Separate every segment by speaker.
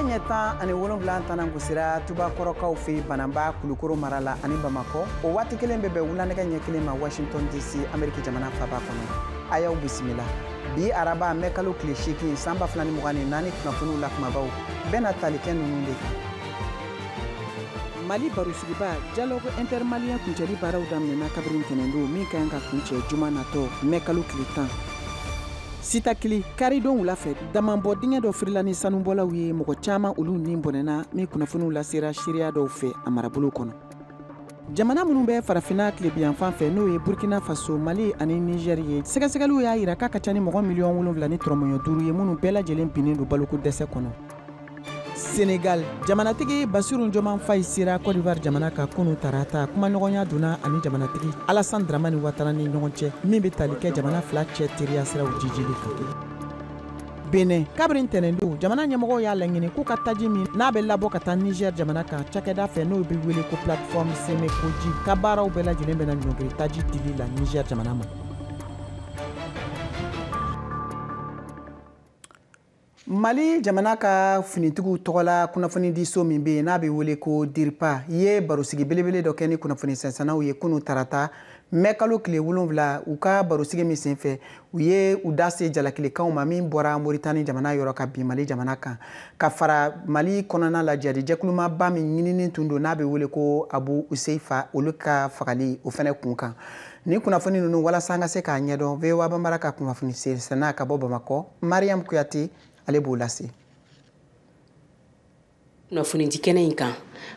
Speaker 1: ɲɛ 17 tanan gosira tubakɔrɔkaw fɛ Bananba Kulukoro mara la ani Bamakɔ o waati kelen bɛ bɛn wulanɛgɛ ɲɛ kelen ma Washington DC Amérique jamana faaba kɔnɔ. A y'aw bisimila. Bi araba mɛ kalo tile 8 san 2024 kunnafoniw la kumabaw bɛɛ na talikɛ ninnu de kan. Mali barosigibaa dialogue intermalien kuncɛli baaraw daminɛna kabiri ntɛnɛndon min ka kan ka kuncɛ juma natɔ mɛ kalo tile 10. Sitakili karidon wula fɛ damanbɔ dingɛ dɔ firila ni sanubɔlaw ye mɔgɔ caman olu ni bɔnɛna min kunnafoniw lasera seereya dɔw fɛ a marabolo kɔnɔ. Jamana minnu bɛ farafina tilebiyanfan fɛ n'o ye Burkina Faso, Mali ani Niger ye sɛgɛsɛgɛliw y'a yira k'a ka ca ni mɔgɔ miliyɔn 7 ni tɔrɔmɔɲɔ 5 ye minnu bɛɛ lajɛlen binnen don baloko dɛsɛ kɔnɔ. Senegal jamanatigi Bassirou Diomaye Faye sera Côte d'Ivoire jamana ka kunu tarata kumaɲɔgɔnya donna ani jamanatigi Alassane Dramane Ouattara ni ɲɔgɔn cɛ min bɛ tali kɛ jamana fila cɛ teriya siraw jijili kan. Benin kabiri ntɛnɛndon jamana ɲɛmɔgɔw y'a laɲini k'u ka taji min n'a bɛ labɔ ka taa Niger jamana kan cakɛda fɛ n'o bɛ wele ko plateforme Semekoji ka baaraw bɛɛ lajɛlen bɛna ɲɔngiri taji dili la Niger jamana ma. Mali jamana ka finitigiw tɔgɔla kunnafoni di so min bɛ yen n'a bɛ wele ko DIRPA ye barosigi belebele dɔ kɛ ni kunnafoni sɛnsɛnnaw ye kunu tarata mɛ kalo tile 7 u ka barosigi min senfɛ u ye u da se jalakilikanw ma min bɔra Moritani jamana yɔrɔ ka bin Mali jamana kan ka fara Mali kɔnɔna la jɛkulumanba min ɲinini tun don n'a bɛ wele ko Abu Useifa olu ka fagali o fana kun kan. Ni kunnafoni ninnu walasa an ka se k'a ɲɛdɔn VOA Banbara ka kunnafoni sɛnsɛnna ka bɔ Bamakɔ Mariam Kuyate ale b'o lase.
Speaker 2: Kunnafoni di kɛnɛ in kan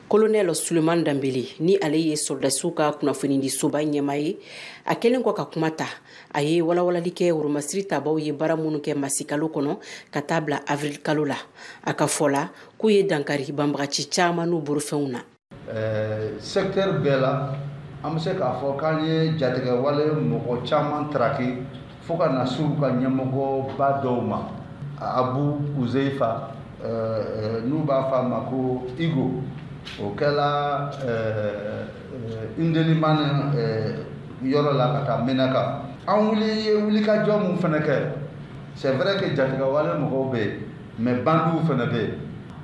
Speaker 2: Colonel Suleiman Dambele ni ale ye soldasiw ka kunnafoni di soba ɲɛma ye a kɛlen kɔ ka kuma ta a ye walawalali kɛ Woromasiri tabaw ye baara minnu kɛ masi kalo kɔnɔ ka taa bila avril kalo la a ka fɔ la k'u ye dankari banbagaci caman n'u borofɛnw na.
Speaker 3: Secteur bɛɛ la an bɛ se k'a fɔ k'an ye jatigɛwale mɔgɔ caman traki fo ka na s'u ka ɲɛmɔgɔba dɔw ma. Abu Uzeifa n'u b'a fɔ a ma ko Igo o kɛla Indelimane yɔrɔ la ka taa Menaka an ye wulikajɔ mun fana kɛ c'est vrai que jatigɛwale mɔgɔw bɛ yen mais bandiw fana bɛ yen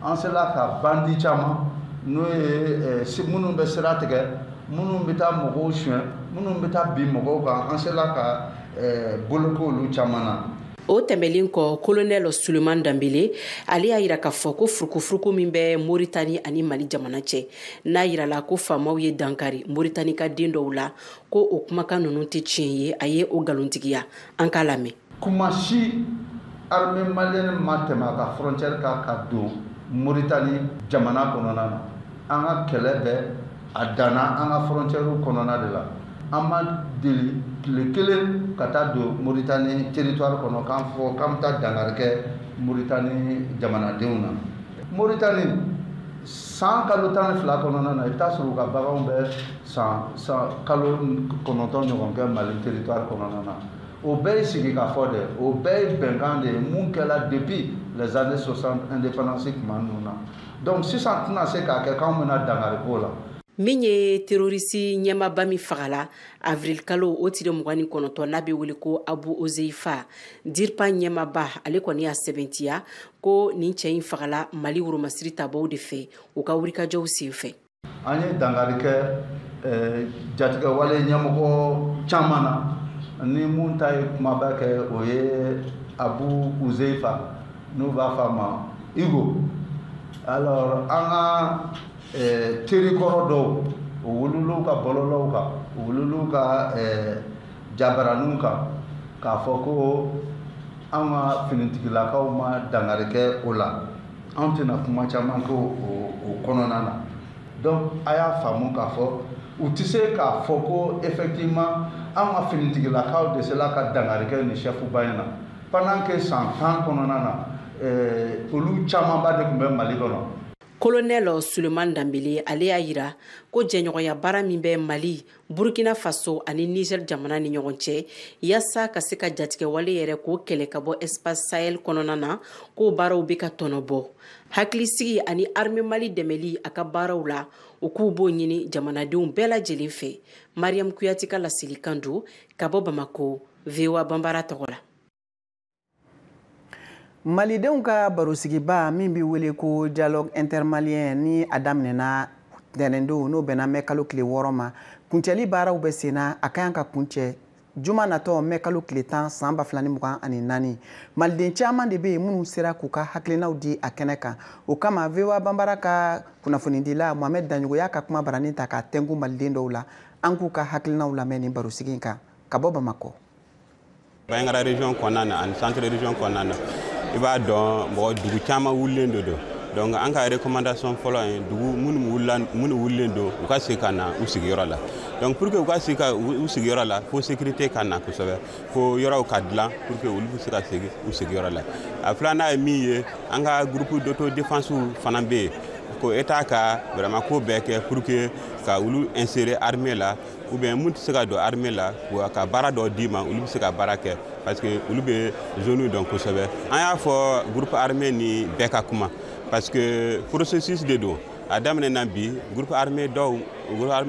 Speaker 3: an sera ka bandi caman n'o ye minnu bɛ sira tigɛ minnu bɛ taa mɔgɔw suɲɛ minnu bɛ taa bin mɔgɔw kan an sera ka boloko olu caman na.
Speaker 2: O tɛmɛlen kɔ Colonel Suleiman Dambele ale y'a yira k'a fɔ ko furukufuruku min bɛ Moritani ani Mali jamana cɛ n'a yirala ko faamaw ye dankari Moritani ka den dɔw la ko o kumakan ninnu tɛ tiɲɛ ye a ye o nkalontigiya an k'a lamɛn.
Speaker 3: Kuma si armée malienne ma tɛmɛ a ka frontière kan ka don Moritani jamana kɔnɔna na an ka kɛlɛ bɛ a danna an ka frontière kɔnɔna de la an ma deli tile kelen ka taa don Moritani territoire kɔnɔ k'an fɔ k'an bɛ taa dankari kɛ Moritani jamanadenw na. Moritani san kalo 12 kɔnɔna na i bɛ taa sɔrɔ u ka baganw bɛ san kalo 9 ɲɔgɔn kɛ Mali territoire kɔnɔna na. O bɛɛ ye sigi ka fɔ dɛ o bɛɛ ye bɛnkan de ye mun kɛla depuis les années 60 indépendance tuma ninnu na donc sisan tɛna se k'a kɛ k'anw bɛna dankari k'o la.
Speaker 2: Min ye terroriste ɲɛmaba min fagala avril kalo o tile 29 n'a bɛ wele ko Abu Uzeifa DIRPA ɲɛmaba ale kɔni y'a sɛbɛntiya ko nin cɛ in fagala Mali Woromasiri tabaw de fɛ u ka wulikajɔw senfɛ.
Speaker 3: An ye dankari kɛ jatigɛwale ɲɛmɔgɔ caman na ni mun ta ye kumaba kɛ o ye Abu Uzeifa n'u b'a fɔ a ma Igo. Alors an ka terikɔrɔ dɔw o wululu ka bɔlɔlɔw kan o wululu ka jabaraninw kan k'a fɔ ko an ka finitigilakaw ma dankari kɛ o la an tɛna kuma caman kɛ o kɔnɔna na donc a y'a faamu k'a fɔ u tɛ se k'a fɔ ko effectivement an ka finitigilakaw de sera ka dankari kɛ nin chef ba in na pendant que san 10 kɔnɔna na olu camanba de tun bɛ Mali kɔnɔ.
Speaker 2: Colonel Suleiman Dambele ale y'a yira ko jɛɲɔgɔnya baara min bɛ Mali, Burkina Faso ani Niger jamana ni ɲɔgɔn cɛ yaasa ka se ka jatigɛwale yɛrɛ k'o kɛlɛ ka bɔ espace Sahel kɔnɔna na k'o baaraw bɛ ka tɔnɔbɔ. Hakilisigi ani armée Mali dɛmɛli a ka baaraw la u k'u b'o ɲini jamanadenw bɛɛ lajɛlen fɛ. Mariam Kuyate ka laselikan don ka bɔ Bamako, VOA Banbara tɔgɔ la.
Speaker 1: malidenw ka barosigiba min bɛ wele ko dialogue intermalien ni a daminɛna ntɛnɛndon n'o bɛnna mɛ kalo tile 6 ma kuncɛli baaraw bɛ sen na a ka kan ka kuncɛ juma natɔ mɛ kalo tile 10 san 2024 maliden caman de bɛ yen minnu sera k'u ka hakilinaw di a kɛnɛ kan o kama VOA Banbara ka kunnafonidila Mohamed Danjogo y'a ka kuma barani ta k'a tɛnku maliden dɔw la an k'u ka hakilinaw lamɛn nin barosigi in kan ka bɔ Bamakɔ.
Speaker 4: Bayangara région kɔnɔna na ani centre région kɔnɔna na i b'a dɔn mɔgɔ dugu caman wulilen de don donc an ka recommandation fɔlɔ ye dugu minnu wulilen don u ka se ka na u sigiyɔrɔ la donc pour que u ka se ka u sigiyɔrɔ la fo sécurité ka na kosɛbɛ fo yɔrɔw ka dilan pour que olu bɛ se ka segin u sigiyɔrɔ la a filanan ye min ye an ka groupe d'autodéfense fana bɛ yen ko état ka vraiment ko bɛɛ kɛ pour que ka olu insérer armée la ou bien mun tɛ se ka don armée la ka baara dɔ d'i ma olu bɛ se ka baara kɛ parce que olu bɛ zone dɔn kosɛbɛ an y'a fɔ groupe armée ni bɛɛ ka kuma parce que processus de don a daminɛna bi groupe armée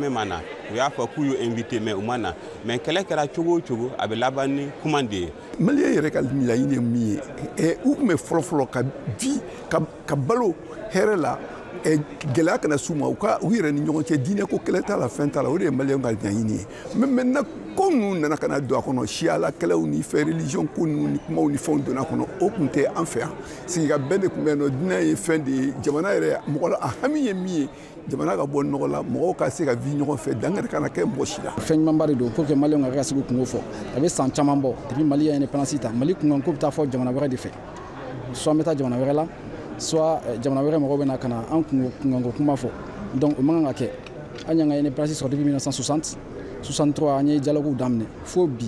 Speaker 4: ma na u y'a fɔ k'u y'u invité mais u ma na mais kɛlɛ kɛra cogo o cogo a bɛ laban ni kuma de ye.
Speaker 5: Maliyɛn yɛrɛ ka laɲini ye min ye u tun bɛ fɔlɔ ka vi ka balo hɛrɛ la gɛlɛya kana s'u ma u yɛrɛ ni ɲɔgɔn cɛ diinɛ ko kɛlɛ t'a la fɛn t'a la o de ye maliyɛnw ka laɲini ye mais maintenant ko ninnu nana ka na don a kɔnɔ siyala kɛlɛw ni fɛ religion ko ninnu ni kumaw ni fɛnw donna a kɔnɔ o tun tɛ an fɛ yan sigika bɛn de tun bɛ yen nɔ diinɛ ye fɛn de ye jamana yɛrɛ mɔgɔ la a hami ye min ye jamana ka bɔ nɔgɔ la mɔgɔw ka se ka vi ɲɔgɔn fɛ dangɛrɛ kana kɛ mɔgɔ si la.
Speaker 6: Fɛn ɲumanba de don pour que maliyɛnw ka se k'u kungo fɔ a bɛ san caman bɔ depuis Mali ye indépendance ta Mali kunkan ko bɛ taa fɔ jamana wɛrɛ de fɛ soit an bɛ taa jamana wɛrɛ la soit jamana wɛrɛ mɔgɔw bɛ na ka na an kunkanko kuma fɔ donc o man kan ka kɛ an y'an ka indépendance sɔrɔ depuis 1960 63 an ye dialogue daminɛ fo bi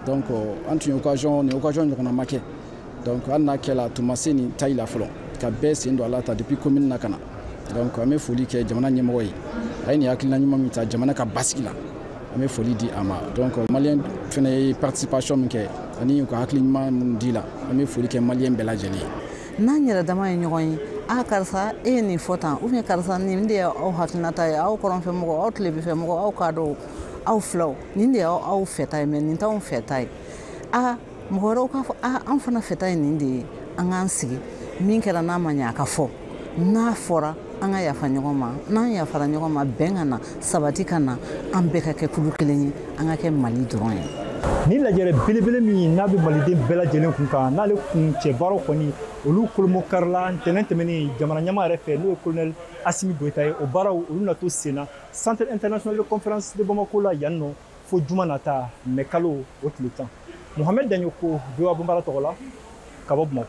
Speaker 6: donc an tun ye occasion ɲɔgɔnna ma kɛ donc hali n'a kɛla tun ma se nin tayi la fɔlɔ ka bɛɛ sen don a la ta depuis commune na ka na donc an bɛ foli kɛ jamana ɲɛmɔgɔ ye a ye nin hakilina ɲuman min ta jamana ka basigi la an bɛ foli di a ma donc maliyɛn fana ye participation min kɛ ani u ka hakili ɲuman minnu di la an bɛ foli kɛ maliyɛn bɛɛ lajɛlen ye.
Speaker 7: N'an yɛrɛ dama ye ɲɔgɔn ye karisa e ye nin fɔ tan ou bien karisa nin de ye aw hakilinata ye aw kɔrɔnfɛmɔgɔ aw tilebinfɛmɔgɔ aw k'a dɔn aw filaw nin de ye aw fɛta ye mais nin t'anw fɛta ye mɔgɔ wɛrɛw k'a fɔ an fana fɛta ye nin de ye an k'an sigi min kɛra n'a ma ɲɛ a ka fɔ n'a fɔra an ka yafa ɲɔgɔn ma n'an yafara ɲɔgɔn ma bɛn ka na sabati ka na an bɛɛ ka kɛ kulu kelen ye an ka kɛ Mali dɔrɔn ye.
Speaker 8: Ni lajɛrɛ belebele min n'a bɛ maliden bɛɛ lajɛlen kun kan n'ale kun cɛ baaraw kɔni olu kolomo karila ntɛnɛn tɛmɛnen jamana ɲɛmaa yɛrɛ fɛ n'o ye colonel Asimi Goyita ye o baaraw olu na to sen na centre international de conférence de Bamako la yan nɔ fo juma nata mɛ kalo o tile 10 Mohamed Danjogo VOA Banbara tɔgɔ la ka bɔ Bamakɔ.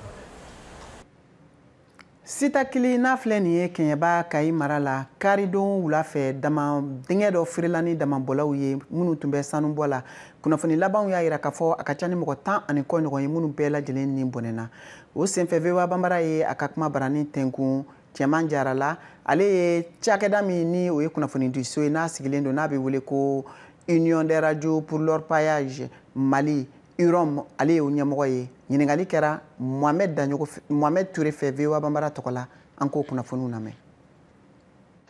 Speaker 1: Sitakili n'a filɛ nin ye Kɛɲɛba Kayi mara la karidon wula fɛ dingɛ dɔ firila ni damabɔlaw ye minnu tun bɛ sanu bɔ la kunnafoni labanw y'a jira k'a fɔ a ka ca ni mɔgɔ 10 ani kɔ ɲɔgɔn ye minnu bɛɛ lajɛlen ni bɔnɛna o senfɛ VOA Banbara ye a ka kuma barani tɛnkun Cɛman Jara la ale ye cakɛda min ni o ye kunnafoni di so ye n'a sigilen don n'a bɛ wele ko Union des radios pour l'orpaillage Mali UROM ale ye o ɲɛmɔgɔ ye ɲininkali kɛra Mohamed Ture fɛ VOA Banbara tɔgɔ la an k'o kunnafoniw lamɛn.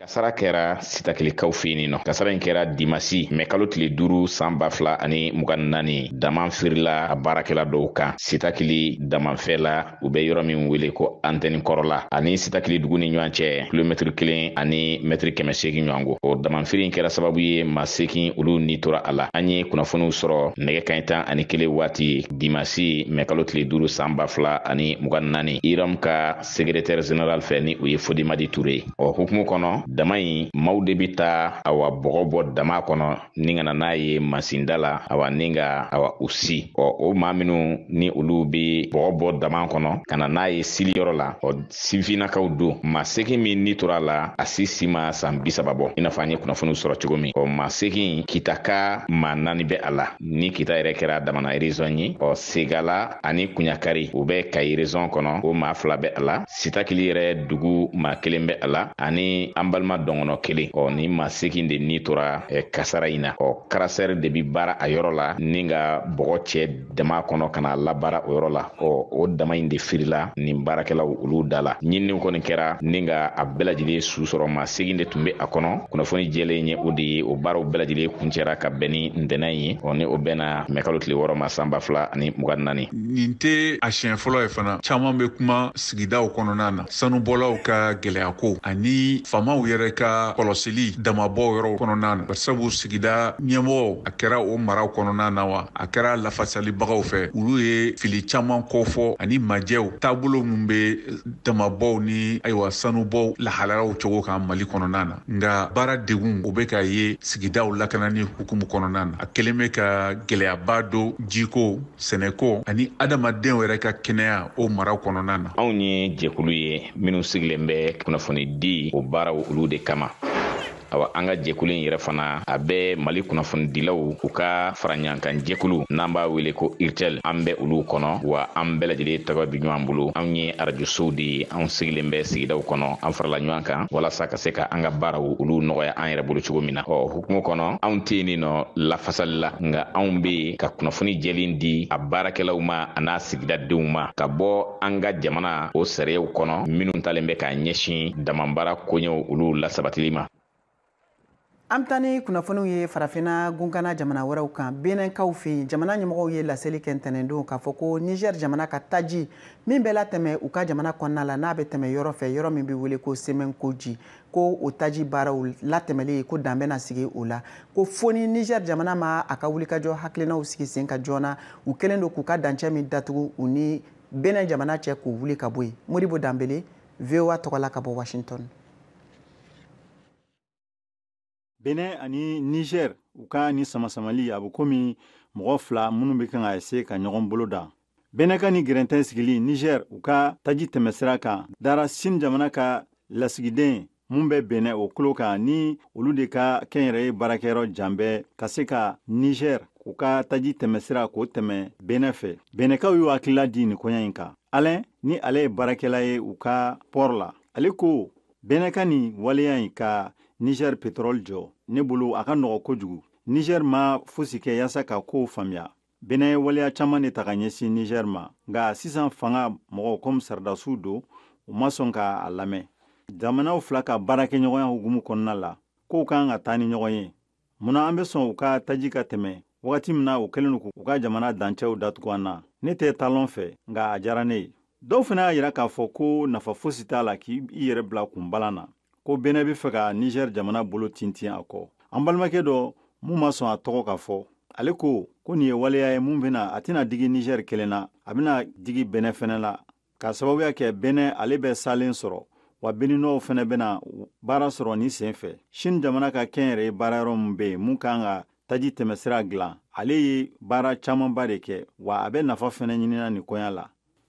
Speaker 9: Kasara kɛra sitakilikaw fɛ yen nɔ. Kasara in kɛra dimasi mɛ kalo tile 5 san 2024 dama firila a baarakɛla dɔw kan sitakili damanfɛ la u bɛ yɔrɔ min wele ko antenne kɔrɔla ani sitakili dugu ni ɲɔgɔn cɛ kilomètre 1 ani mètre 800 ɲɔgɔn o damanfiri in kɛra sababu ye maa 8 olu ni tora a la an ye kunnafoniw sɔrɔ nɛgɛ kanɲɛ 11 waati dimasi mɛ kalo tile 5 san 2024 IROM ka secrétaire général fɛ ni o ye Fodimadi Ture o hukumu kɔnɔ dama in maaw de bi taa awa bɔgɔ bɔ dama kɔnɔ ni ka na n'a ye masinda la awa ni ka awa u si o maa minnu ni olu bi bɔgɔ bɔ dama kɔnɔ ka na n'a ye sili yɔrɔ la sifinakaw don maa 8 min ni tora la a si ma san 30 bɔ i n'a fɔ an ye kunnafoniw sɔrɔ cogo min maa 8 kitaka maa 4 bɛ a la ni kita yɛrɛ kɛra damana région ye Segala ani Kuɲakari u bɛ Kayi région kɔnɔ o maa 2 bɛ a la Sitakili yɛrɛ dugu maa 1 bɛ a la ani Anbalo balima dɔngɔnɔ kelen ni ma segin de ni tora kasara in na karasɛri de bi baara a yɔrɔ la ni ka bɔgɔ cɛ dama kɔnɔ kana labara o yɔrɔ la o dama in de firila nin baarakɛlaw olu da la ɲinini kɔni kɛra ni ka a bɛɛ lajɛlen su sɔrɔ ma segin de tun bɛ a kɔnɔ kunnafoni jɛlen ye o de ye o baaraw bɛɛ lajɛlen kuncɛra ka bɛn ni ntɛnɛn ye ni o bɛnna mɛkalo tile 6 ma san 2024
Speaker 10: nin tɛ a siɲɛ fɔlɔ ye fana caman bɛ kuma sigidaw kɔnɔna na sanubɔlaw ka gɛlɛya ko ani famaw yɛrɛ ka kɔlɔsili damabɔ yɔrɔ kɔnɔna na barisabu sigida ɲɛmɔgɔw a kɛra o maraw kɔnɔna na wa a kɛra lafasalibagaw fɛ olu ye fili caman kɔfɔ ani majɛw taabolo min bɛ damabɔw ni ayiwa sanubɔw lahalaraw cogo kan Mali kɔnɔna na nka baara degun o bɛ ka ye sigidaw lakanani hukumu kɔnɔna na a kelen bɛ ka gɛlɛyaba don jiko sɛnɛko ani adamadenw yɛrɛ ka kɛnɛya o maraw kɔnɔna na
Speaker 9: anw ye jɛkulu ye minnu sigilen bɛ kunnafoni di o baaraw olu de kama awa an ka jɛkulu in yɛrɛ fana a bɛ Mali kunnafonidilaw u ka fara ɲɔgɔnkan jɛkulu n'an b'a wele ko IRTEL an bɛ olu kɔnɔ wa an bɛɛ lajɛlen tɔgɔ bi ɲɔgɔn bolo anw ye arajosow de ye anw sigilen bɛ sigidaw kɔnɔ an farala ɲɔgɔn kan walasa ka se ka an ka baaraw olu nɔgɔya an yɛrɛ bolo cogo min na hukumu kɔnɔ anw tɛ yen nɔ lafasali la nka anw bɛ ka kunnafoni jɛlen di a baarakɛlaw ma a n'a sigidadenw ma ka bɔ an ka jamana o sariyaw kɔnɔ minnu talen bɛ k'a ɲɛsin damabaara koɲɛw olu lasabatili ma.
Speaker 1: An taa ni kunnafoniw ye farafinna gunkana jamana wɛrɛw kan Benenkaw fɛ yen jamana ɲɛmɔgɔw ye laseli kɛ ntɛnɛndon k'a fɔ ko Niger jamana ka taji min bɛ latɛmɛ u ka jamana kɔnɔna la n'a bɛ tɛmɛ yɔrɔ fɛ yɔrɔ min bɛ wele ko Semenkoji ko o taji baaraw latɛmɛli ko dan bɛna sigi o la ko fo ni Niger jamana ma a ka wulikajɔ hakilinaw sigi sen ka joona u kɛlen don k'u ka dancɛ min datugu u ni Benin jamana cɛ k'u wuli ka bɔ yen Modibo Dambele VOA tɔgɔla ka bɔ Washington.
Speaker 11: Benin ani Niger u ka ni samasamali a bɛ komi mɔgɔ fila minnu bɛ kan ka ese ka ɲɔgɔn bolo da. Benin ka ni gɛrɛntɛ sigili Niger u ka taji tɛmɛsira kan dara Sine jamana ka lasigiden mun bɛ Benin o kulo kan ni olu de ka kɛnyɛrɛye baarakɛyɔrɔ janbɛ ka se ka Niger u ka taji tɛmɛsira k'o tɛmɛ Benin fɛ. Beninkaw y'u hakilila di nin koɲa in kan. Alain ni ale ye baarakɛla ye u ka port la. Ale ko Benin ka ni waleya in ka Niger pétrole jɔ ne bolo a ka nɔgɔ kojugu. Niger ma fosi kɛ yaasa ka kow faamuya. Benin ye waleya caman de ta ka ɲɛsin Niger ma nka sisan fanga mɔgɔw comme Sardasiw don u ma sɔn k'a lamɛn. Jamanaw fila ka baarakɛɲɔgɔnya hukumu kɔnɔna la kow kan ka taa ni ɲɔgɔn ye. Munna an bɛ sɔn u ka taji ka tɛmɛ wagati min na u kɛlen don k'u ka jamana dancɛw datugu an na. Ne tɛ talon fɛ nka a diyara ne ye. Dɔw fana y'a jira k'a fɔ ko nafa fosi t'a la k'i yɛrɛ bila kunbalan na. Ko Benin bɛ fɛ ka Niger jamana bolo tintin a kɔ. An balimakɛ dɔ mun ma sɔn a tɔgɔ ka fɔ ale ko nin ye waleya ye mun bɛna a tɛna digi Niger kelen na a bɛna digi Benin fɛnɛ la ka sababuya kɛ Benin ale bɛ salen sɔrɔ wa Beninɔw fɛnɛ bɛna baara sɔrɔ ni sen fɛ. Sine jamana ka kɛnyɛrɛye baarayɔrɔ mun bɛ yen mun kan ka taji tɛmɛsira dilan ale ye baara camanba de kɛ wa a bɛ nafa fɛnɛ ɲinina nin koɲa la.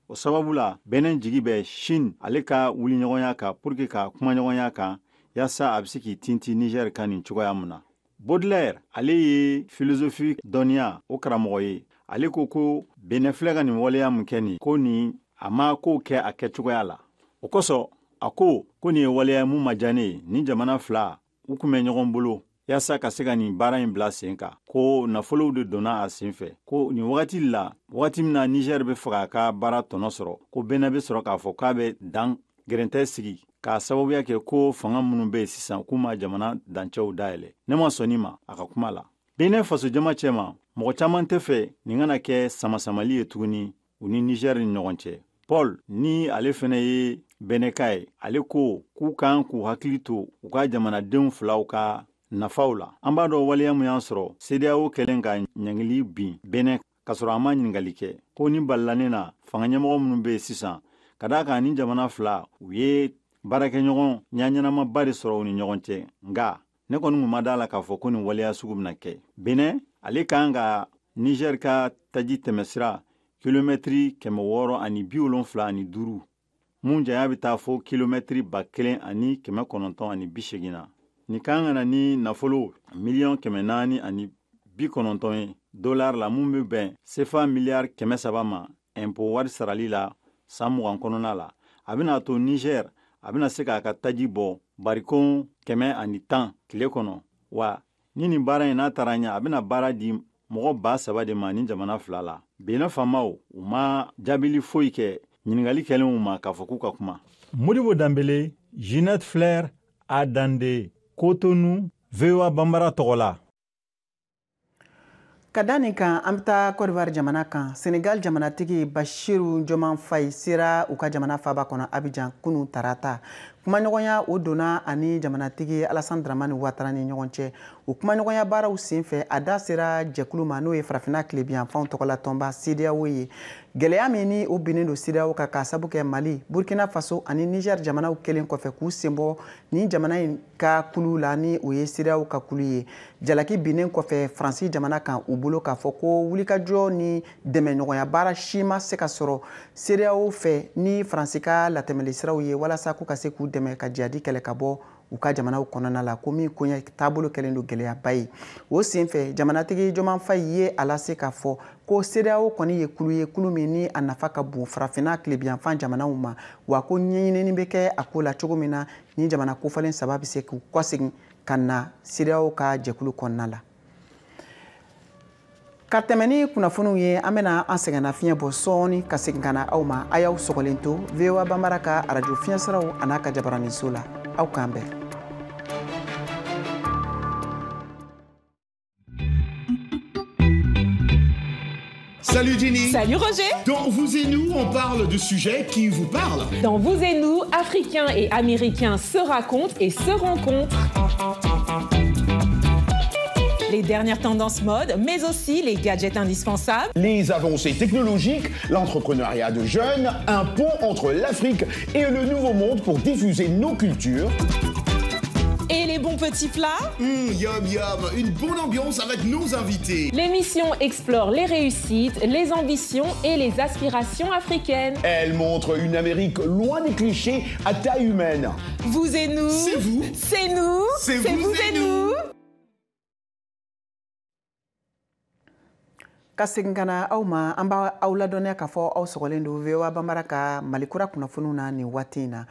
Speaker 11: O sababu la Benin jigi bɛ Sine ale ka wuli ɲɔgɔnya kan pour que ka kuma ɲɔgɔnya kan yaasa a bɛ se k'i tinti Niger kan nin cogoya mun na. Baudelaire ale ye philosophie dɔnniya o karamɔgɔ ye. Ale ko Benin filɛ ka nin waleya mun kɛ nin ko nin a ma ko kɛ a kɛcogoya la. O kosɔn a ko nin ye waleya mun ma diya ne ye ni jamana fila u kun bɛ ɲɔgɔn bolo yaasa ka se ka nin baara in bila sen kan ko nafolow de donna a sen fɛ ko nin wagati la wagati min na Niger bɛ fɛ k'a ka baara tɔnɔ sɔrɔ ko Benin bɛ sɔrɔ k'a fɔ k'a bɛ dan gɛrɛntɛ sigi k'a sababuya kɛ ko fanga minnu bɛ yen sisan k'u ma jamana dancɛw dayɛlɛ. Ne ma sɔnni ma a ka kuma la. Benin fasojama cɛma mɔgɔ caman tɛ fɛ nin kana kɛ samasamali ye tuguni u ni Niger ni ɲɔgɔn cɛ. Paul ni ale fana ye Beninka ye ale ko k'u kan k'u hakili to u ka jamanadenw filaw ka nafaw la. An b'a dɔn waleya mun y'an sɔrɔ CEDEAO kɛlen ka ɲangili bin Benin ka sɔrɔ a ma ɲininkali kɛ ko ni balilani na fanga ɲɛmɔgɔ minnu bɛ yen sisan ka d'a kan ni jamana fila u ye baarakɛɲɔgɔn ɲaɲanamaba de sɔrɔ u ni ɲɔgɔn cɛ nka ne kɔni kun ma d'a la k'a fɔ ko nin waleya sugu bɛna kɛ. Benin ale kan ka Niger ka taji tɛmɛsira kilomɛtiri 675 mun janya bɛ taa fo kilomɛtiri 1980 na. Nin kan ka na ni nafolo miliyɔn 490 ye dollar la mun bɛ bɛn CFA miliyari 300 ma impôt wari sarali la san 20 kɔnɔna la. A bɛna to Niger a bɛna se k'a ka taji bɔ barikon 110 tile kɔnɔ wa ni nin baara in n'a taara ɲɛ a bɛna baara di mɔgɔ 3,000 de ma ni jamana 2 la. Benin faamaw u ma jaabili foyi kɛ ɲininkali kɛlenw ma k'a fɔ k'u ka kuma. Modibo Dambele, Ginette Flair, Adande, Cotonou, VOA Bambara tɔgɔ la.
Speaker 1: Ka da nin kan an bɛ taa Côte d'Ivoire jamana kan Senegal jamanatigi Bashiru Joman Faye sera u ka jamana faaba kɔnɔ Abidjan kunu tarata. Kumaɲɔgɔnya o donna ani jamanatigi Alassane Dramane Ouattara ni ɲɔgɔn cɛ. O kumaɲɔgɔnya baaraw senfɛ a da sera jɛkulu ma n'o ye farafinna tilebiyanfanw tɔgɔla tɔnba CEDEAO ye. Gɛlɛya min ni o binnen don CEDEAO kan k'a sabu kɛ Mali, Burkina Faso ani Niger jamanaw kelen kɔfɛ k'u senbɔ ni jamana in ka kulu la ni o ye CEDEAO ka kulu ye. Jalaki binnen kɔfɛ Faransi jamana kan u bolo k'a fɔ ko wulikajɔ ni dɛmɛɲɔgɔnya baara si ma se ka sɔrɔ CEDEAO fɛ ni Faransi ka latɛmɛli siraw ye walasa k'u ka se k'u dɛmɛ ka jihadi kɛlɛ ka bɔ u ka jamanaw kɔnɔna la ko min koɲɛ taabolo kɛlen don gɛlɛyaba ye. O senfɛ jamanatigi Joman Faye ye a lase k'a fɔ ko CEDEAO kɔni ye kulu min ni a nafa ka bon farafinna tilebiyanfan jamanaw ma wa ko ɲɛɲinini bɛ kɛ a ko la cogo min na ni jamana kofalen 3 bɛ se k'u kɔsegin ka na CEDEAO ka jɛkulu kɔnɔna la. Ka tɛmɛ ni kunnafoniw ye an bɛna an sɛgɛnnafiɲɛ bɔ sɔɔni ka segin ka na aw ma a y'aw sɔgɔlen to VOA Bambara ka radio fiɲɛsiraw a n'a ka jabaraniso la aw k'an bɛn.
Speaker 12: Salut Jenny.
Speaker 13: Salut Roger.
Speaker 12: Dans Vous et Nous, on parle de sujets qui vous parlent.
Speaker 13: Dans Vous et Nous, Africains et Américains se racontent et se rencontrent. Les dernières tendances mode, mais aussi les gadgets indispensables.
Speaker 12: Les avancées technologiques, l'entrepreneuriat de jeunes, un pont entre l'Afrique et le Nouveau Monde pour diffuser nos cultures.
Speaker 13: Et les bons petits plats.
Speaker 12: Yum yum, une bonne ambiance avec nos invités.
Speaker 13: L'émission explore les réussites, les ambitions et les aspirations africaines.
Speaker 12: Elle montre une Amérique loin des clichés à taille humaine.
Speaker 13: Vous et nous.
Speaker 12: C'est vous.
Speaker 13: C'est nous.
Speaker 12: C'est vous et nous.
Speaker 1: Ka segin ka na aw ma an b'a aw ladɔnniya k'a fɔ aw sɔgɔlen don VOA Bambara ka Malikura kunnafoniw na nin waati in na.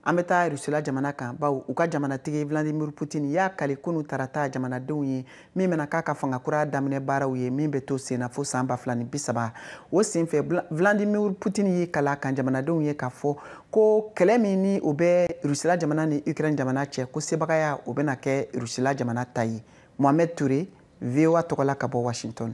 Speaker 1: An bɛ taa Rusila jamana kan bawo u ka jamanatigi Vladimir Putin y'a kale kunu tarata jamanadenw ye min bɛna k'a ka fangakura daminɛ baaraw ye min bɛ to sen na fo san 2030. O senfɛ Vladimir Putin y'i kala kan jamanadenw ye k'a fɔ ko kɛlɛ min ni o bɛ Rusila jamana ni Ukraine jamana cɛ ko sebagaya o bɛna kɛ Rusila jamana ta ye. Mohamed Touré, VOA tɔgɔla ka bɔ Washington.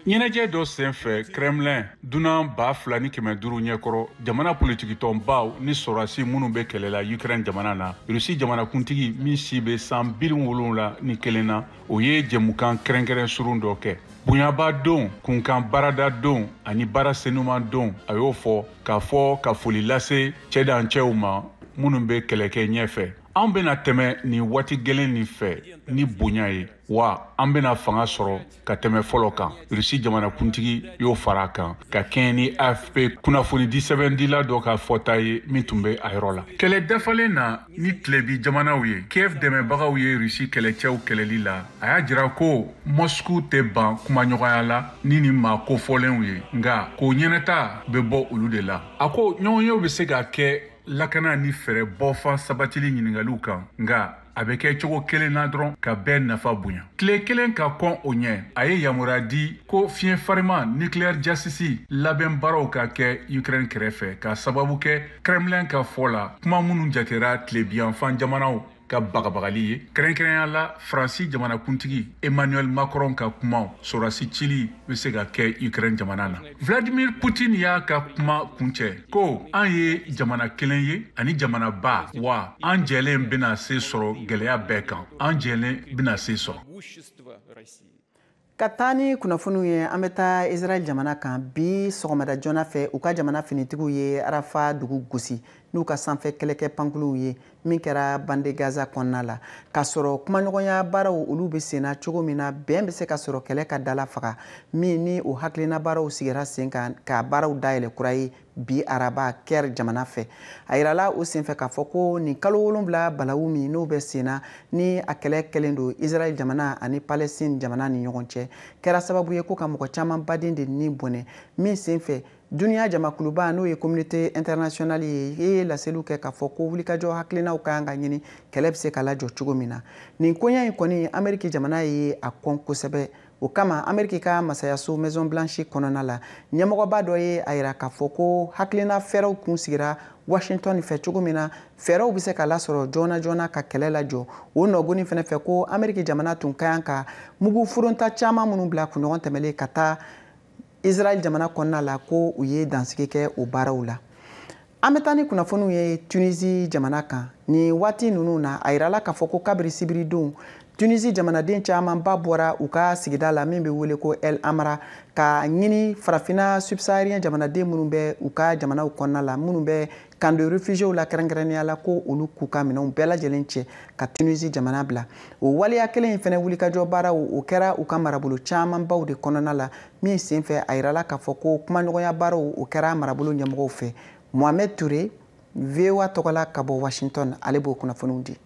Speaker 10: ɲɛnajɛ dɔ senfɛ Kremlin dunan 2,500 ɲɛkɔrɔ jamana politikitɔnbaw ni sɔrɔdasi minnu bɛ kɛlɛ la Ukraine jamana na Rusi jamanakuntigi min si bɛ san 70 ni kelen na o ye jɛmukan kɛrɛnkɛrɛn surun dɔ kɛ bonyaba don kunkan barada don ani baara senuman don a y'o fɔ k'a fɔ ka foli lase cɛdancɛw ma minnu bɛ kɛlɛ kɛ ɲɛfɛ. An bɛna tɛmɛ nin waati gɛlɛn nin fɛ ni bonya ye wa an bɛna fanga sɔrɔ ka tɛmɛ fɔlɔ kan. Rusi jamanakuntigi y'o fara a kan ka kɛɲɛ ni AFP kunnafoni di sɛbɛndila dɔ ka fɔta ye min tun bɛ a yɔrɔ la. Kɛlɛ dafalen na ni tilebi jamanaw ye Kiev dɛmɛbagaw ye Rusi kɛlɛcɛw kɛlɛli la a y'a jira ko Moscou tɛ ban kumaɲɔgɔnya la ni nin maa kofɔlenw ye nka k'o ɲɛnata bɛ bɔ olu de la. A ko ɲɔgɔnyew bɛ se ka kɛ lakana ni fɛrɛ bɔfan sabatili ɲiningaliw kan nka a bɛ kɛ cogo kelen na dɔrɔn ka bɛɛ nafa bonya. Tile kelen ka kɔn o ɲɛ a ye yamaruya di ko fiɲɛ farima nucléaire jasisi labɛn baaraw ka kɛ Ukraine kɛrɛfɛ ka sababu kɛ Kremlin ka fɔ la kuma minnu jatera tilebiyanfan jamanaw ka bagabagali ye kɛrɛnkɛrɛnya la Faransi jamanakuntigi Emmanuel Macron ka kumaw sɔrɔdasi cili bɛ se ka kɛ Ukraine jamana na. Vladimir Putin y'a ka kuma kuncɛ ko an ye jamana kelen ye ani jamana ba wa an jɛlen bɛna se sɔrɔ gɛlɛya bɛɛ kan an jɛlen bɛna se sɔrɔ.
Speaker 1: Ka taa ni kunnafoniw ye an bɛ taa Israel jamana kan bi sɔgɔmada joona fɛ u ka jamana finitigiw ye Arafa dugu gosi n'u ka sanfɛ kɛlɛkɛ pankuruw ye min kɛra bande Gaza kɔnɔna la k'a sɔrɔ kumaɲɔgɔnya baaraw olu bɛ senna cogo min na bɛn bɛ se ka sɔrɔ kɛlɛ ka dala faga min ni o hakilina baaraw sigira sen kan ka baaraw dayɛlɛ kura ye bi araba Caire jamana fɛ a yirala o senfɛ k'a fɔ ko nin kalo 7 balawu min n'o bɛ senna ni a kɛlɛ kɛlen don Israel jamana ani Palestine jamana ni ɲɔgɔn cɛ kɛra sababu ye ko ka mɔgɔ caman baden de ni bɔnɛ min senfɛ Dunia jamakuluba n'o ye communauté internationale ye laseliw kɛ k'a fɔ ko wulikajɔ hakilinaw ka kan ka ɲini kɛlɛ bɛ se ka lajɔ cogo min na. Nin koɲa in kɔni Amérique jamana ye a kɔn kosɛbɛ. O kama Amérique ka masayaso Maison Blanche kɔnɔna la ɲɛmɔgɔba dɔ ye a yira k'a fɔ ko hakilina fɛrɛw kun sigira Washington fɛ cogo min na fɛrɛw bɛ se ka lasɔrɔ joona joona ka kɛlɛ lajɔ. O nɔgɔni fɛnɛ fɛ ko Amérique jamana tun ka kan ka mugu furonta caman minnu bila kunɲɔgɔn tɛmɛlen ka taa Israël jamana kɔnɔna la ko u ye dansigi kɛ o baaraw la. An bɛ taa ni kunnafoniw ye Tunisie jamana kan. Ni waati ninnu na a yirala k'a fɔ ko kabiri sibiridenw Tunisie jamanaden camanba bɔra u ka sigida la min bɛ wele ko El Amra ka ɲini farafina subsaharien jamanaden minnu bɛ u ka jamanaw kɔnɔna la minnu bɛ camp de réfugiés la kɛrɛnkɛrɛnnenya la ko olu k'u ka minɛnw bɛɛ lajɛlen cɛ ka Tunisie jamana bila. O waleya kelen in fɛnɛ wulikajɔ baaraw o kɛra u ka marabolo camanbaw de kɔnɔna la min senfɛ a yirala k'a fɔ ko kumaɲɔgɔnya baaraw o kɛra marabolo ɲɛmɔgɔw fɛ. Mohamed Touré, VOA tɔgɔla ka bɔ Washington, ale b'o kunnafoniw di.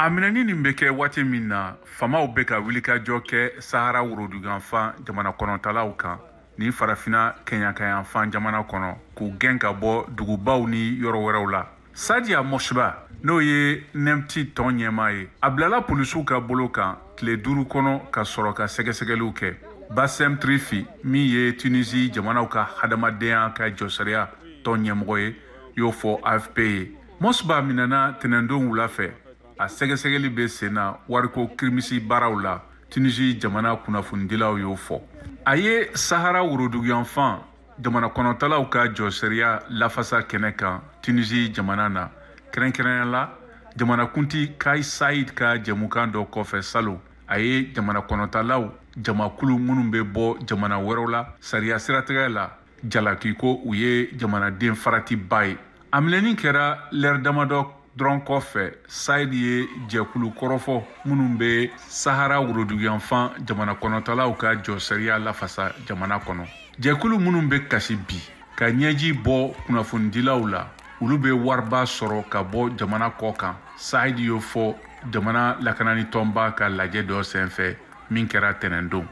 Speaker 14: A minɛni nin bɛ kɛ waati min na famaw bɛ ka wulikajɔ kɛ Sahara woroduganfan jamana kɔnɔtalaw kan ni farafina kɛɲakayanfan jamana kɔnɔ k'u gɛn ka bɔ dugubaw ni yɔrɔ wɛrɛw la. Sadia Mosba n'o ye NEMT tɔn ɲɛmaa ye a bilala polisiw ka bolo kan tile 5 kɔnɔ ka sɔrɔ ka sɛgɛsɛgɛliw kɛ. Bassem Trifi min ye Tunisie jamanaw ka hadamadenya ka jɔsariya tɔn ɲɛmɔgɔ ye y'o fɔ AFP ye. Mosba minɛna tɛnɛndon wula fɛ. A sɛgɛsɛgɛli bɛ sen na wariko kirimisi baaraw la Tunisie jamana kunnafonidilaw y'o fɔ. A ye Sahara woroduganfan jamana kɔnɔtalaw ka jɔsariya lafasa kɛnɛ kan Tunisie jamana na kɛrɛnkɛrɛnya la jamanakunti Kais Saied ka jɛmukan dɔ kɔfɛ salon a ye jamana kɔnɔtalaw jamakulu minnu bɛ bɔ jamana wɛrɛw la sariya siratigɛ la jalaki ko u ye jamanaden faratiba ye. A minɛni kɛra l'heure damadɔ dɔrɔn kɔfɛ Saied ye jɛkulu kɔrɔfɔ minnu bɛ Sahara woroduganfan jamana kɔnɔtalaw ka jɔsariya lafasa jamana kɔnɔ. Jɛkulu minnu bɛ kasi bi ka ɲɛji bɔ kunnafonidilaw la olu bɛ wariba sɔrɔ ka bɔ jamana kɔ kan. Saied y'o fɔ jamana lakanani tɔnba ka lajɛ dɔ senfɛ min kɛra tɛnɛndon.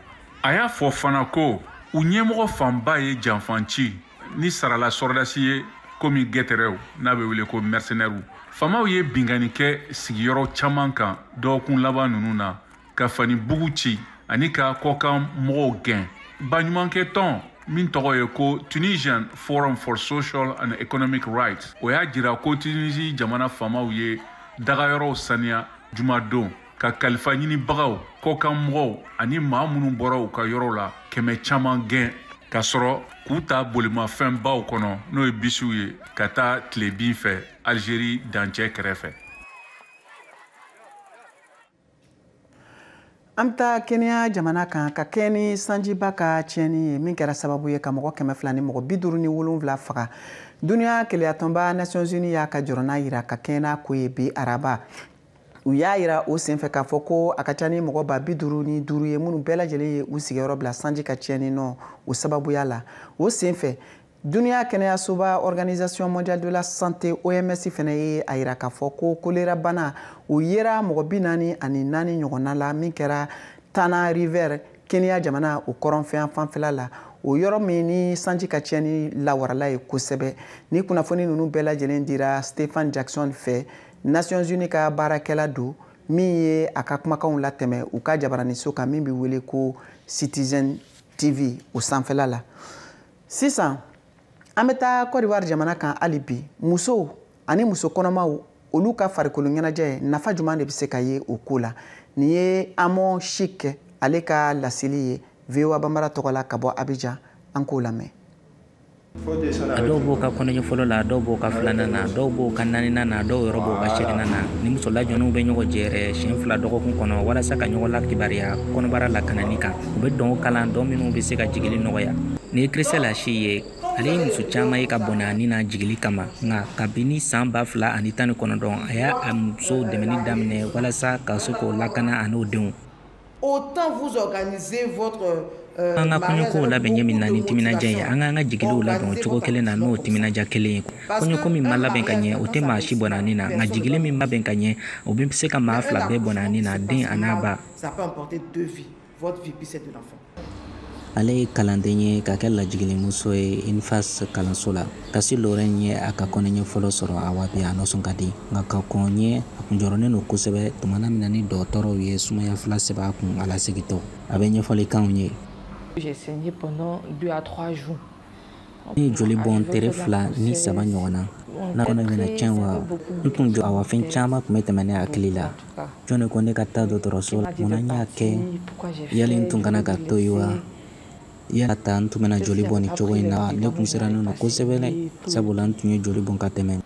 Speaker 14: A y'a fɔ fana ko u ɲɛmɔgɔ fanba ye janfanci ni sarala sɔrɔdasi ye komi gɛtɛrɛw n'a bɛ wele ko mercenaires. Famaw ye bingani kɛ sigiyɔrɔ caman kan dɔgɔkun laban ninnu na ka fani bugu ci ani ka kɔkan mɔgɔw gɛn. Baɲumankɛ tɔn min tɔgɔ ye ko Tunisian Forum for Social and Economic Rights o y'a jira ko Tunisie jamana famaw ye dagayɔrɔw saniya jumadon ka kalifa ɲinibagaw kɔkan mɔgɔw ani maa minnu bɔra u ka yɔrɔ la kɛmɛ caman gɛn ka sɔrɔ k'u ta bolimafɛn baw kɔnɔ n'o ye bisiw ye ka taa tilebin fɛ Algérie dancɛ kɛrɛfɛ.
Speaker 1: An bɛ taa Kenya jamana kan ka kɛ ni sanjiba ka tiɲɛni ye min kɛra sababu ye ka mɔgɔ 200 ni mɔgɔ 57 faga. Duniya keleyatɔnba Nations Unies y'a ka jɔrɔna yira ka kɛɲɛ n'a ko ye bi araba. U y'a yira o senfɛ k'a fɔ ko a ka ca ni mɔgɔ 55 ye minnu bɛɛ lajɛlen ye u sigiyɔrɔ bila sanji ka tiɲɛni nɔ o sababuya la. O senfɛ Duniya kɛnɛyasoba Organisation mondiale de la santé OMS fɛnɛ ye a yira k'a fɔ ko kolera bana o yera mɔgɔ 44 ɲɔgɔnna la min kɛra Tana River Kenya jamana o kɔrɔnfɛn fanfɛla la. O yɔrɔ min ni sanji ka tiɲɛni lawarala ye kosɛbɛ. Ni kunnafoni ninnu bɛɛ lajɛlen dira Stephen Jackson fɛ Nations Unies ka baarakɛla don min ye a ka kumakanw latɛmɛ u ka jabaraniso kan min bɛ wele ko Citizen TV o sanfɛla la. Sisan an bɛ taa Côte d'Ivoire jamana kan hali bi musow ani muso kɔnɔmaw olu ka farikolo ɲɛnajɛ nafa jumɛn de bɛ se ka ye o ko la. Nin ye Amon Chic ale ka laseli ye VOA Bambara tɔgɔ la ka bɔ Abidjan an k'o lamɛn.
Speaker 15: A dɔw b'o ka kɔnɔɲɛ fɔlɔ la, a dɔw b'o ka filanan na, dɔw b'o ka naaninan na, dɔw yɔrɔ b'o ka seginnan na. Ni muso lajɔnw bɛ ɲɔgɔn jɛɛrɛ siɲɛ 2 dɔgɔkun kɔnɔ walasa ka ɲɔgɔn lakibariya kɔnɔbara lakanani kan. U bɛ dɔn kalan dɔn minnu bɛ se ka jigili nɔgɔya. Ni ye Christelle Achi ye, ale ye muso caman ye ka bɔnɛ ani na jigili kama, nka kabini san 2019 a y'a muso dɛmɛni daminɛ walasa ka se k'o lakana a n'o denw.
Speaker 16: Autant vous organisez votre
Speaker 15: an ka kɔɲɔkow labɛn ɲɛ min na ni timinadiya ye an k'an ka jigiliw labɛn o cogo kelen na n'o timinadiya kelen ye. Kɔɲɔko min ma labɛn ka ɲɛ o tɛ maa si bɔnani na, nka jigili min labɛn ka ɲɛ o bɛ se ka maa 2 bɛɛ bɔnani na, den a n'a ba. ale ye kalanden ye ka kɛ lajigilimuso ye UNIFAS kalanso la kasi Lorraine ye a ka kɔnɔɲɛ fɔlɔ sɔrɔ a waati a nɔsɔn ka di nka ka kɔn ye a kun jɔrɔnen don kosɛbɛ tumana min na ni dɔgɔtɔrɔw ye sumaya fila sɛbɛ a kun a lasegitɔ a bɛ ɲɛfɔli kanw ye.
Speaker 17: J'ai saigné pendant 2 à 3 jours.
Speaker 15: Ni joli bɔn tere 2 ni 3 ɲɔgɔn na n'a kɔnɔ bɛna tiɲɛ wa n tun jɔ awa fɛn caman kun bɛ tɛmɛ ne hakili la jɔn de ko ne ka taa dɔgɔtɔrɔso la mun na n y'a kɛ yali n tun kana ka to yen wa yala ta n tun bɛna joli bɔn ni cogo in na ne kun sirannen don kosɛbɛ dɛ sabula n tun ye joli bɔn ka tɛmɛ.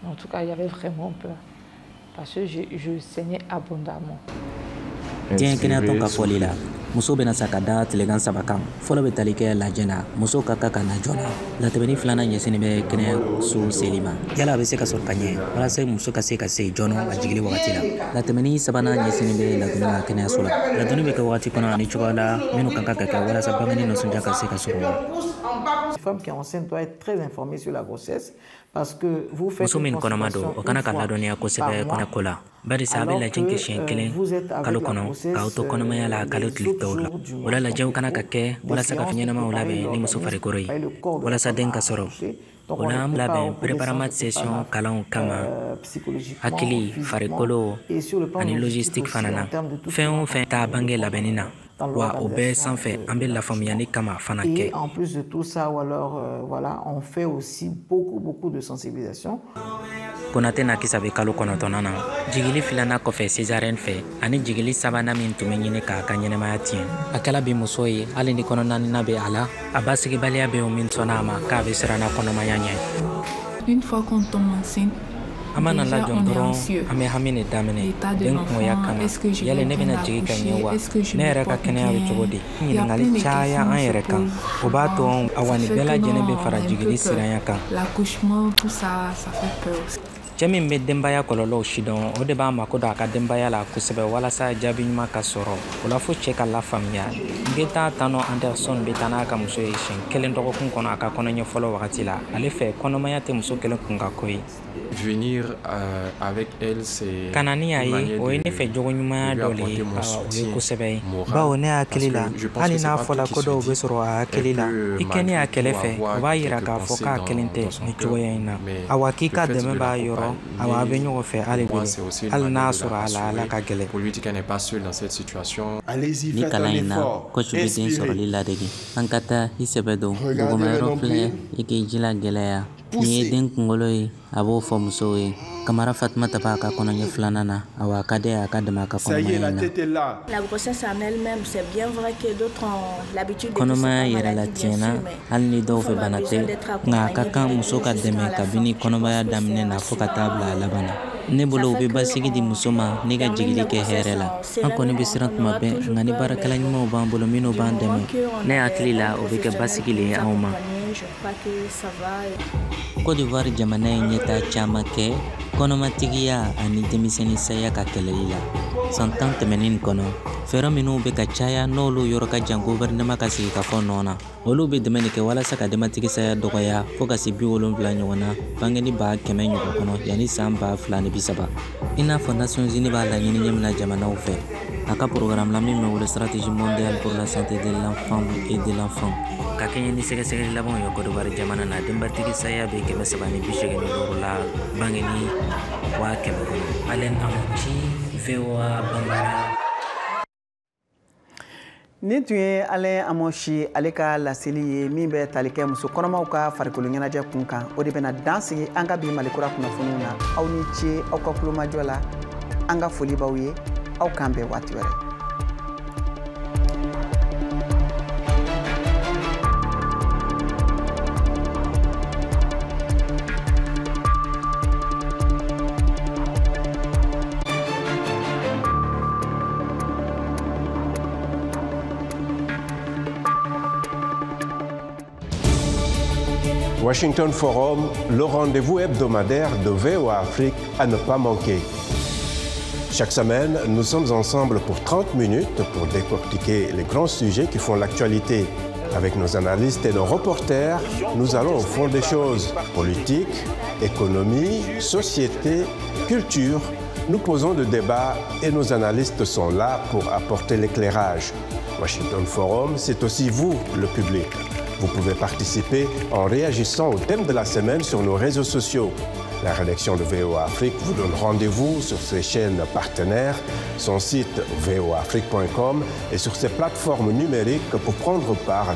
Speaker 17: En tout cas, il y avait vraiment peur parce que je saignais abondamment.
Speaker 15: Diɲɛ kɛnɛyatɔn ka fɔli la muso bɛna sa ka da tilegan 3 kan fɔlɔ bɛ tali kɛ lajɛ la muso ka kan ka na joona latɛmɛni 2nan ɲɛsinnen bɛ kɛnɛyaso seli ma yala a bɛ se ka sɔrɔ ka ɲɛ walasa muso ka se ka se joona a jigili wagati la latɛmɛni 3nan ɲɛsinnen bɛ ladonni ka kɛnɛyaso la ladonni bɛ kɛ wagati kɔnɔ ani cogoya la minnu kan ka kɛ walasa bangeni nisɔndiya ka se ka sɔrɔ.
Speaker 16: Une femme qui est enceinte doit être très informée sur la grossesse parce que vous faites
Speaker 15: muso min kɔnɔma don o kana ka ladɔnniya kosɛbɛ kɔnɔko la barisa a bɛ lajɛ kɛ siɲɛ 1 kalo kɔnɔ k'aw to kɔnɔmaya la kalo tile tɔw la o la lajɛw kana ka kɛ walasa ka fiɲɛnamaw labɛn ni muso farikolo ye walasa den ka sɔrɔ o la an labɛn préparation session kalanw kama hakili farikolo ani logistique fana na fɛn o fɛn t'a bange labɛnni na wa o bɛɛ sanfɛ an bɛ lafaamuyali kama fana kɛ.
Speaker 16: Et en plus de tout ça, alors, voilà, on fait aussi beaucoup de sensibilisation.
Speaker 15: Konate na kisa bɛ kalo 9nan na jigili 2nan kɔfɛ césarienne fɛ ani jigili 3nan min tun bɛ ɲini k'a ka ɲɛnɛmaya tiɲɛ a kɛla bi muso ye hali ni kɔnɔ 4nan bɛ a la a basigibaliya bɛ o min sɔnna a ma k'a bɛ siran n'a kɔnɔmaya ɲɛ.
Speaker 18: Une fois qu'on tombe enceinte,
Speaker 15: an mana lajɔ dɔrɔn an bɛ hami de daminɛ den kungoya kama yali ne bɛna jigi ka ɲɛ wa ne yɛrɛ ka kɛnɛya bɛ cogo di ɲininkali caya an yɛrɛ kan o b'a to awa ni bɛɛ lajɛlen bɛ fara jigili siranya kan.
Speaker 18: L'accouchement, tout ça, ça fait peur.
Speaker 15: Cɛ min bɛ denbaya kɔlɔlɔw sidɔn o de b'a mako don a ka denbaya la kosɛbɛ walasa jaabi ɲuman ka sɔrɔ o la fo cɛ ka lafaamuya Ngeta Tano Anderson bɛ taa n'a ka muso ye siɲɛ 1 dɔgɔkun kɔnɔ a ka kɔnɔɲɛ fɔlɔ wagati la ale fɛ kɔnɔmaya tɛ muso 1 kun ka ko ye.
Speaker 19: Venir avec elle c'est
Speaker 15: kana ni a ye o ye ne fɛ jogo ɲumanya dɔ le ye o ye kosɛbɛ ye bawo ne hakili la hali n'a fɔla ko dɔw bɛ sɔrɔ a hakili la i kɛ ne a kɛlɛ fɛ o b'a yira k'a fɔ k'a kelen tɛ ni cogoya in na awa k'i ka dɛmɛ b'a yɔrɔ awa a bɛ ɲɔgɔn fɛ hali hali n'a sɔrɔ a la ala ka gɛlɛn ni kalan in na kɔci bɛ den sɔrɔli ladege an ka taa i sɛbɛ dɔn dugumayɔrɔ filɛ i k'i jila gɛlɛya ni ye den kunkolo ye a b'o fɔ musow ye Kamara Fatumata b'a ka kɔnɔɲɛ 2nan na awa a ka di a ka dɛmɛ a ka kɔnɔmaya in na.
Speaker 20: La grossesse en elle-même, c'est bien vrai que d'autres ont l'habitude de
Speaker 15: kɔnɔmaya yɛrɛ la tiɲɛna hali ni dɔw fɛ bana tɛ nka a ka kan muso ka dɛmɛ kabini kɔnɔmaya daminɛ na fo ka taa bila a laban na. ne bolo u bɛ basigi di muso ma ne ka jigili kɛ hɛrɛ la an kɔni bɛ siran tuma bɛɛ nka ni baarakɛla ɲumanw b'an bolo minnu b'an dɛmɛ ne hakili la o bɛ kɛ basigi le ye anw ma. Côte d'Ivoire jamana ye ɲɛtaa caman kɛ kɔnɔmatigiya ani denmisɛnnin saya ka kɛlɛli la san 10 tɛmɛnin kɔnɔ fɛɛrɛ minnu bɛ ka caya n'olu yɔrɔ ka jan gouvernement ka sigi ka fɔ nɔ na olu bɛ dɛmɛ de kɛ walasa ka denbatigi saya dɔgɔya fo ka se 70 ɲɔgɔn na bangeni 100 ɲɔgɔn kɔnɔ yanni san 2030 i n'a fɔ Nations Unies b'a laɲini ɲɛmina jamanaw fɛ a ka programme la min bɛ wele stratégie mondiale pour la santé de l'enfant et de l'enfant ka kɛɲɛ ni sɛgɛsɛgɛli labanw ye Côte d'Ivoire jamana na denbatigi saya bɛ 385 la bangeni 100 kɔnɔ Alain Amonchi VOA Bambara.
Speaker 1: Nin tun ye Alain Amonchi ale ka laseli ye min bɛ tali kɛ muso kɔnɔmaw ka farikolo ɲɛnajɛ kun kan o de bɛna dan sigi an ka bi Malikura kunnafoniw na aw ni ce aw ka kulomajɔ la an ka foli b'aw ye aw k'an bɛn waati wɛrɛ.
Speaker 21: Washington Forum, le rendez-vous hebdomadaire de VOA Afrique à ne pas manquer. Chaque semaine, nous sommes ensemble pour 30 minutes pour décortiquer les grands sujets qui font l'actualité. Avec nos analystes et nos reporters, nous allons au fond des choses. Politique, économie, société, culture. Nous posons le débat et nos analystes sont là pour apporter l'éclairage. Washington Forum, c'est aussi vous, le public. Vous pouvez participer en réagissant au thème de la semaine sur nos réseaux sociaux. La rédaction de VOA Afrique vous donne rendez-vous sur ses chaînes partenaires, son site voaafrique.com et sur ses plateformes numériques pour prendre part à